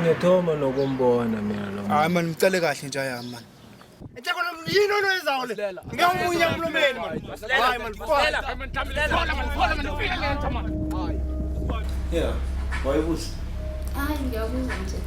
ngethoma nokumbona mina lo. Hayi man ngicela kahle nje aya man. Ethekona yini onoyenzayo le? Ngiyamunya emlomeni man. Hayi man, fola man, fola man ufika ngento man. Hayi. Yeah, wayebuthi. Hayi ngiyabuza nje.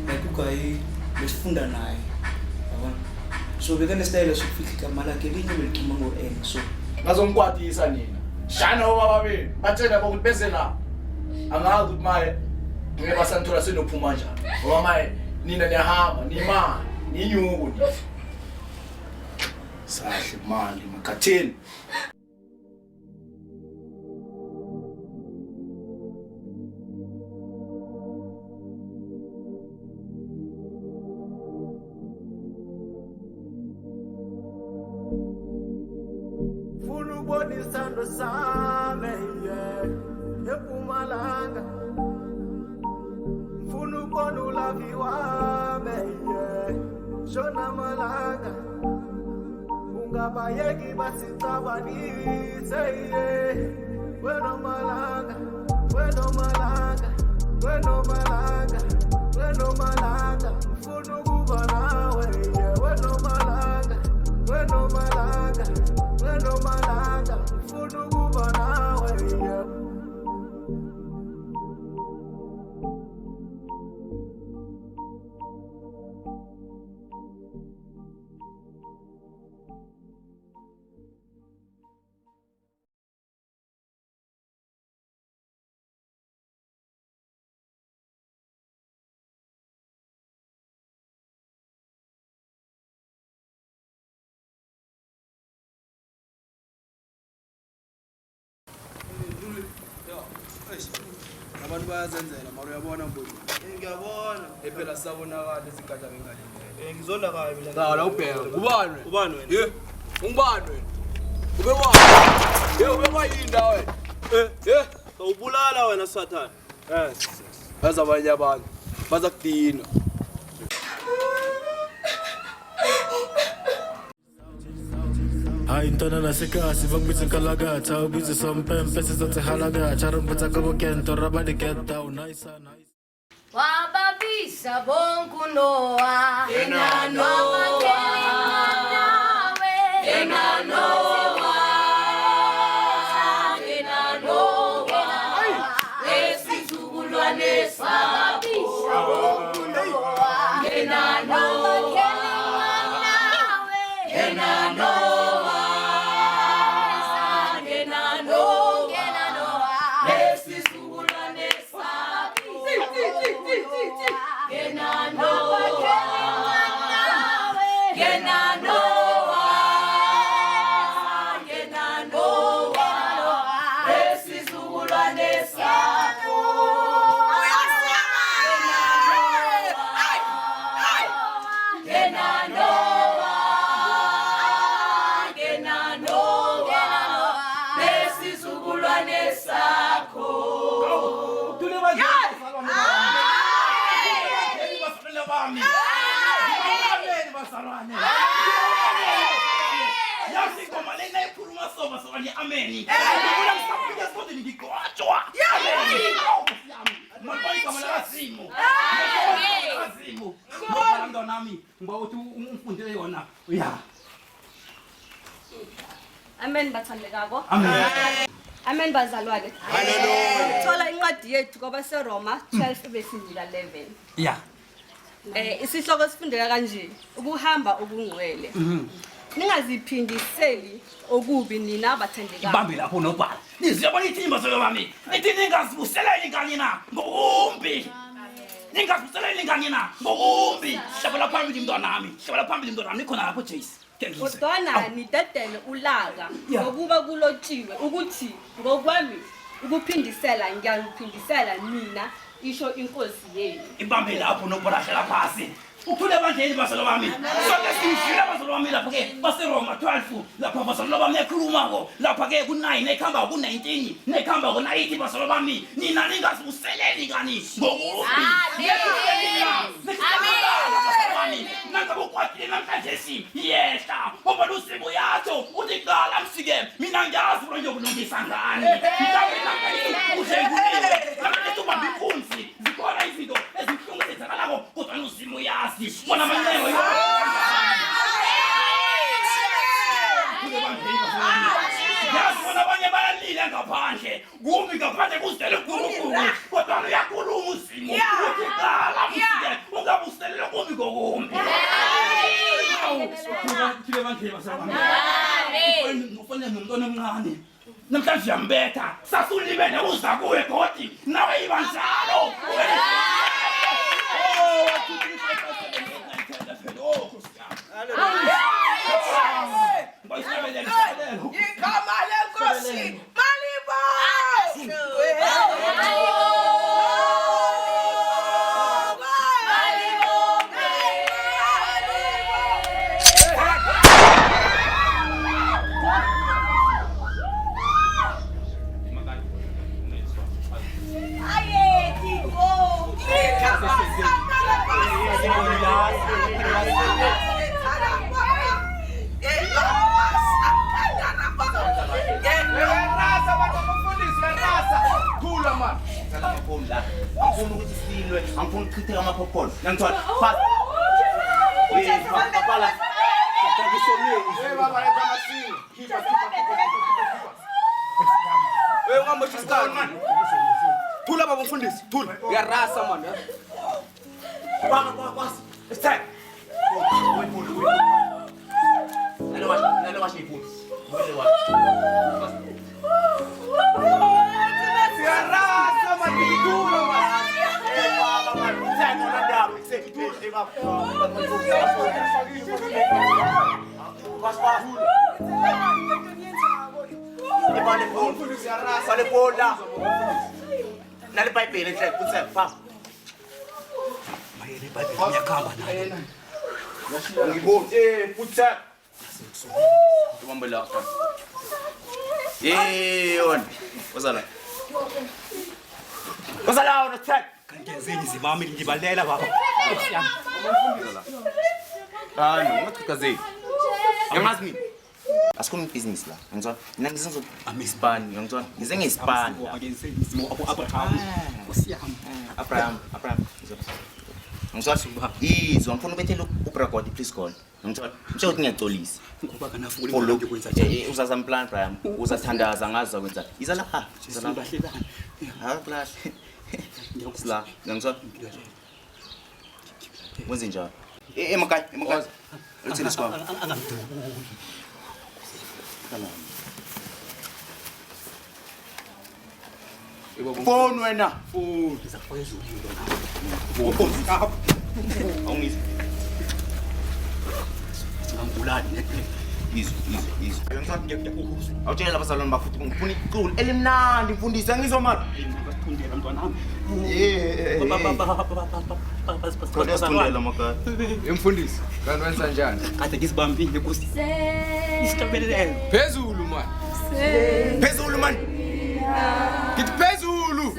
Nakukayi besifunda naye. Yabona? So bekanestyle sokufika igama lakhe linye belikhima ngo-N so ngazomkwatisa nina shana obababili batshela bokuthi beze la angazi ukuthi maye ngeke basanthola senophuma njani ngoba maye nina niyahamba nimali ninyuku nje sahle mali makhatheni Isando same ePumalanga mfuna ukubona ulavi wami shona malanga ungabayeki basixabanise wena malanga mfuna ukuba nawe wena malanga mfuna ukuba nawe Abantu bayazenzela mara uyabona mbuzi. ngiyabona Ephela sabonakala isikhathi bengalindele. ngizonda kabi mina Dala ubheka. Ubani wena Ye. Ungubani wena? Ube wa. Ye ube wayinda wena. Ye. Ubulala wena Sathana. Baza abanye abantu. Baza kudina. Hayi ntona nasekasi bakubiza INkalakatha ubiza sompempe sizothi halakatha rumpetsa ka bokento rabadi get down nice. Wababisa bonke Noah Noah esizukulwane sababisa bonke Noah Ameni. Amen bathandekako. Amen. Amen bazalwane. Hallelujah. Thola incwadi yethu kwaba seRoma 12 verse 11. Yeah. Isihloko sifundeka kanje, ukuhamba okungcwele. Ningaziphindiseli okubi nina abathandekayo. Ibambe lapho nobhala. Niziyabona ithimba selobami. Nithi ningazibuseleli kanye na ngokumbi. Ningazibuseleli kanye na ngokumbi. Shabela phambili mntwanami. Shabela phambili mntwanami nikhona lapho Jace. Kodwana nidedele ulaka ngokuba kulotshiwe ukuthi ngokwami ukuphindisela ngiyaphindisela mina isho inkosi yenu. Ibambe lapho nobhala hlala phasi. Ukhule bandleni baselobami. Sonke sifile baselobami lapha ke baseRoma 12 lapha baselobami ekhuluma ko lapha ke ku9 ekhamba ku19 nekhamba ku90 baselobami nina ningazibuseleli kani ngokubi. Amen. Nangabukwatile namhlanje si yehla ngoba lusimo yatho uthi qala msike mina ngiyazi ukuthi ngiyokulungisa ngani. Mhlawumbe lapha kuhle kuhle. Lapha ubambe iphunzi zikhona izinto kodwa uyakhuluma usimo uthi qala msike ungabuselela kumi kokumbi kile manje basabami ufone nomntwana omncane namhlanje uyambetha sasulibene uza kuwe godi nawe ibanjalo Angifuna ukuchitheka amapopcorn. Ngangithola. Fast. Papala. baba letha amasini. Khipa. Ungamba isikhathi man. Thula baba mfundisi, thula. Uyarasa man. Bas. It's time. Nalo wash iphone. Uyarasa man, thula man. Ngenzeni zimami ngibalela baba. Kaze. Yamazi mina. Asikhuluma business la. Ngizwa. Mina ngisenzo Hispania, ngizwa. Ngize ngeHispania. Abraham. Ngizwa. Izwa ngifuna ubethele uBragodi please call. Ngizwa. Msho ukuthi ngiyacolisa. Ngoba kanafuna ukuthi kwenza njani. Uzaza plan Abraham. Uzathandaza ngaza kwenza. Iza lapha. Sibahlelana. Ha plus. Ngiyakuzla. Ngizwa. Wenze njalo. Emakhaya. Uthini sikwami? Angamdubuli. Phone wena. Ngizafaka ezulilo na. Awungizwa. Ngangulani nethe. Izwi. Awutshela abazalwane bakho ukuthi ngifuna iculo elimnandi mfundisi angizwa mali. Basithundela mntwanami. Kodwa sithundela makaya. Emfundisi, kanti wenza njani? Kade ngisibambile kusi. Isitabelele. Phezulu man. Phezulu man. Ngithi phezulu.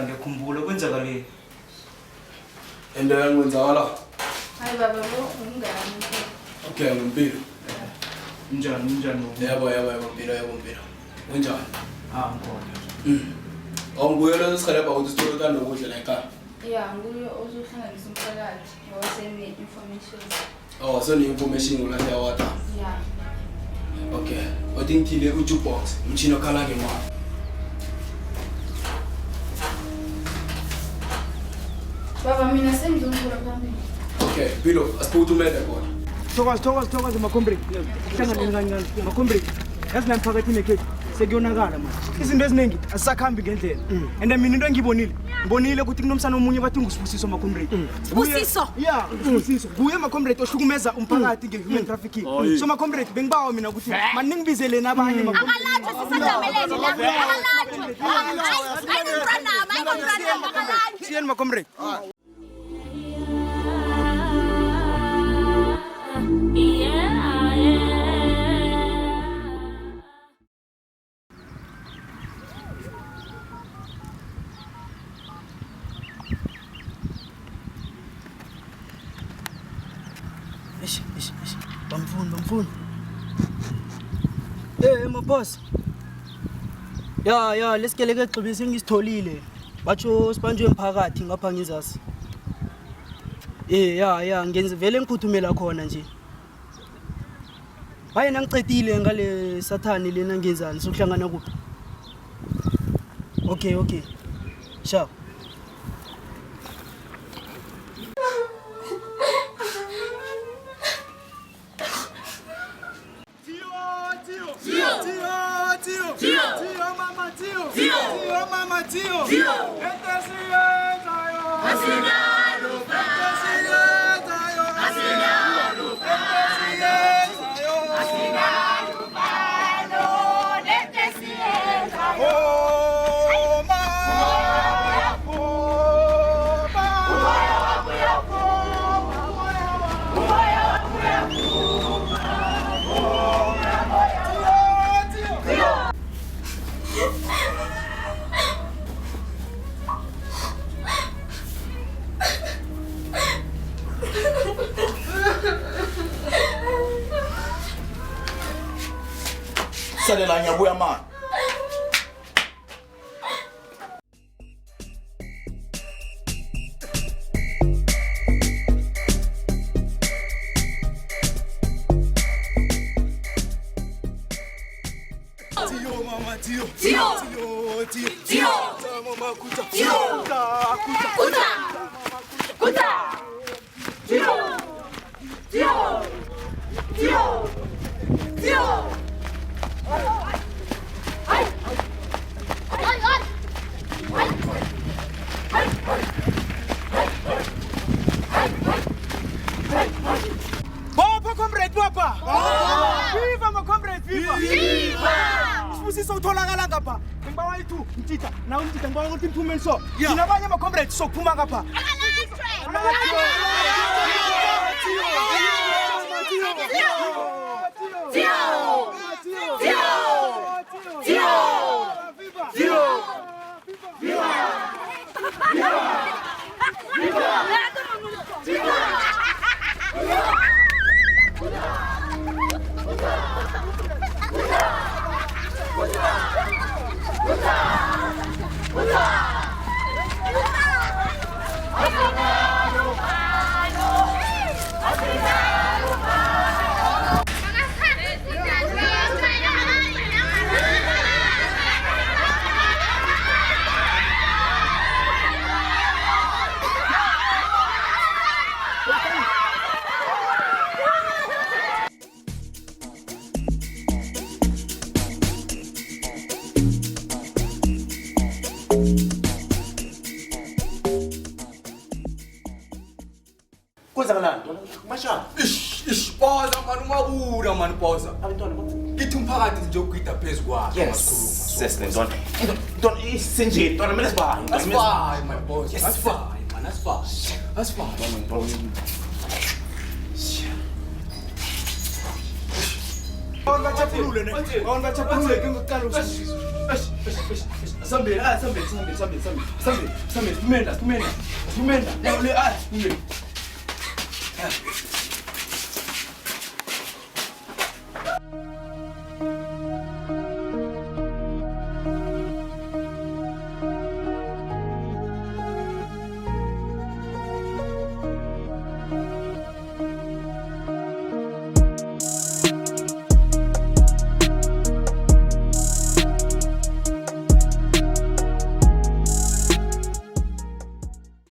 Ngiyakhumbula kwenzakaleni. Endo yangikwenzakala. Hayi baba lo ungani. Okay, ngempilo. Njani? Yebo mpilo. Unjani? Ngikho. Awungibuyela isikhalepha ukuthi sithola kanti ukudla la ekhaya. Yeah, nguye ozohlanganisa umphakathi ngoba sene information. Oh, so information ngolahle water. Yeah. Okay. Othi ngithile u-jukebox, umchino okhala ngemali. Baba mina sengizongivula phambili. Okay, Pilo, asiphuthe umede khona. Thokoza makombreki. Hlanganeni kancane. Makombreki. Yazi la mphakathi nekhethi sekuyonakala manje. Izinto eziningi asisakhambi ngendlela. And mina into ngibonile ukuthi kunomsana omunye bathi ngusibusiso makombreki. Sibusiso? Yeah, usibusiso. Kuye makombreki ohlukumeza umphakathi ngehuman trafficking. So makombreki bengibawa mina ukuthi maningibizele nabanye makombreki. Akalatshwe sisajameleni la. Akalatshwe. Siyani my comrade. Bamfuni. My boss. Ya, lesikeleke gqibe sengisitholile. Batsho sibanjwe emphakathi ngapha ngizasi. Ya, ngenze vele ngiphuthumela khona nje. Hayi nangicedile ngale sathani lena ngenzani sokuhlangana kuphi. Okay. Ciao. Salela nyabuya man. Viva my comrade, viva! Sibusiso utholakala ngapha. Ngibawa itu, mtitha. Na umtitha ngibawa ukuthi imphume so. Sinabanye ama comrades sokuphuma ngapha. Pause man, umabuda man, pause. Kithi umphakathi nje ukugida phezulu kwakhe Yes, don't senje, don't mele sibani. That's fine, my boss. That's fine, man. That's fine. Sambe,